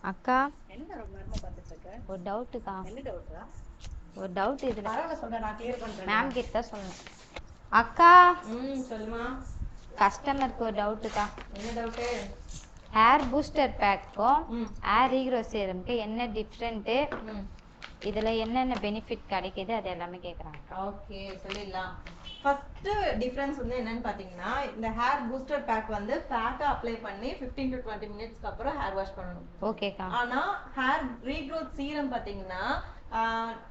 அக்கா என்ன ரொம்ப நேரமா பார்த்துட்டு இருக்க? ஒரு டவுட்டுக்கா. என்ன டவுட்டா? ஒரு டவுட் இதுல பரவாயில்ல சொல்றேன், நான் கிளியர் பண்றேன். மேம் கிட்ட சொல்லணும். அக்கா சொல்லுமா. கஸ்டமருக்கு ஒரு டவுட்டுக்கா. என்ன டவுட்டு? ஹேர் பூஸ்டர் பேக்கும் ம். ஹேர் ரீக்ரோ சீரம்க்கு என்ன டிஃப்ரெண்ட்டு, ம். இதுல என்னென்ன பெனிஃபிட் கிடைக்குது அது எல்லாமே கேக்குறாங்க. ஓகே, சொல்லிடலாம். ஃபர்ஸ்ட் டிஃபரன்ஸ் வந்து என்னன்னு பாத்தீங்கன்னா, இந்த ஹேர் பூஸ்டர் பேக் வந்து பேக்கா அப்ளை பண்ணி 15 to 20 மினிட்ஸ்க்கு அப்புறம் ஹேர் வாஷ் பண்ணணும். ஓகேக்கா. ஆனா ஹேர் ரீக்ரோத் சீரம் பாத்தீங்கன்னா,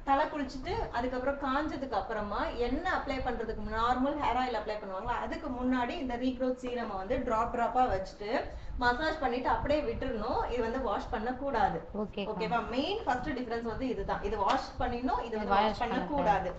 தலை குளிச்சுட்டு அதுக்கப்புறம் காஞ்சதுக்கு அப்புறமா எண்ணெய் அப்ளை பண்றதுக்கு நார்மல் ஹேர் ஆயில் அப்ளை பண்ணுவாங்களா, அதுக்கு முன்னாடி இந்த ரீக்ரோத் சீரம் வந்து டிராப்பா வச்சுட்டு மசாஜ் பண்ணிட்டு அப்படியே விட்டுறணும். இது வந்து வாஷ் பண்ண கூடாது. ஓகேவா? மெயின் ஃபர்ஸ்ட் டிஃபரன்ஸ் வந்து இதுதான். இது வாஷ் பண்ணிடணும், இது வந்து வாஷ் பண்ண கூடாது.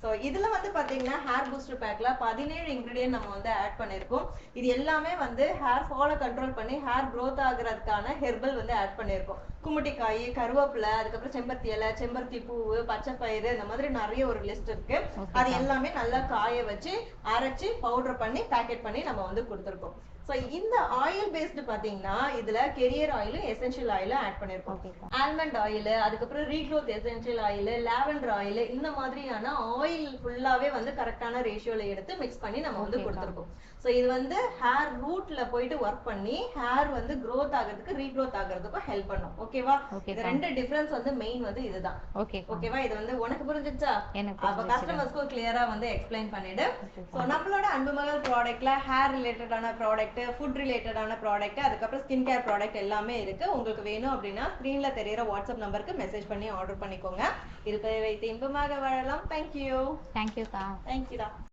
சோ இதுல வந்து பாத்தீங்கன்னா ஹேர் பூஸ்டர் பேக்ல 17 இன்கிரிடியன்ட் நம்ம வந்து ஆட் பண்ணிருக்கோம். இது எல்லாமே வந்து ஹேர் ஃபாலை கண்ட்ரோல் பண்ணி ஹேர் growth ஆகுறதுக்கான ஹெர்பல் வந்து ஆட் பண்ணிருக்கோம். குமுட்டிக்காய், கருவேப்பிலை, அதுக்கப்புறம் செம்பருத்தி இலை, செம்பருத்தி பூவு, பச்சை பயிறு, இந்த மாதிரி நிறைய ஒரு லிஸ்ட் இருக்கு. அது எல்லாமே நல்லா காய வச்சு அரைச்சு பவுடர் பண்ணி பேக்கெட் பண்ணி நம்ம வந்து கொடுத்துருக்கோம். சோ இந்த ஆயில் பேஸ்டு பாத்தீங்கன்னா இதுல carrier oil, essential oil add பண்ணிருக்கோம். ஆல்மண்ட் ஆயில், அதுக்கப்புறம் regrowth essential oil, lavender oil, இந்த மாதிரியான ஆயில் ஃபுல்லாவே வந்து கரெக்டான ரேஷியோல எடுத்து மிக்ஸ் பண்ணி நம்ம வந்து கொடுத்துருக்கோம். சோ இது வந்து ஹேர் ரூட்ல போயிட்டு ஒர்க் பண்ணி ஹேர் வந்து growth ஆகிறதுக்கு ரீக்ரோத் ஆகிறதுக்கும் ஹெல்ப் பண்ணும். ஓகேவா? இந்த ரெண்டு டிஃபரன்ஸ் வந்து மெயின் வந்து இதுதான். ஓகேவா? இது வந்து உனக்கு புரிஞ்சிச்சா? அப்ப கஸ்டமர்ஸ்க்கு கிளியரா வந்து எக்ஸ்பிளைன் பண்ணிடு. சோ நம்மளோட அன்புமகள் ப்ராடக்ட்ல ஹேர் ரிலேட்டடான ப்ராடக்ட், ஃபுட் ரிலேட்டடான ப்ராடக்ட், அதுக்கப்புறம் ஸ்கின் கேர் ப்ராடக்ட் எல்லாமே இருக்கு. உங்களுக்கு வேணும் அப்படின்னா ஸ்கிரீன்ல தெரியற வாட்ஸ்அப் நம்பருக்கு மெசேஜ் பண்ணி ஆர்டர் பண்ணிக்கோங்க. இருப்பதை வைத்து இன்பமாக வாழலாம். தேங்க்யூ. தேங்க்யூக்கா. தேங்க்யூடா.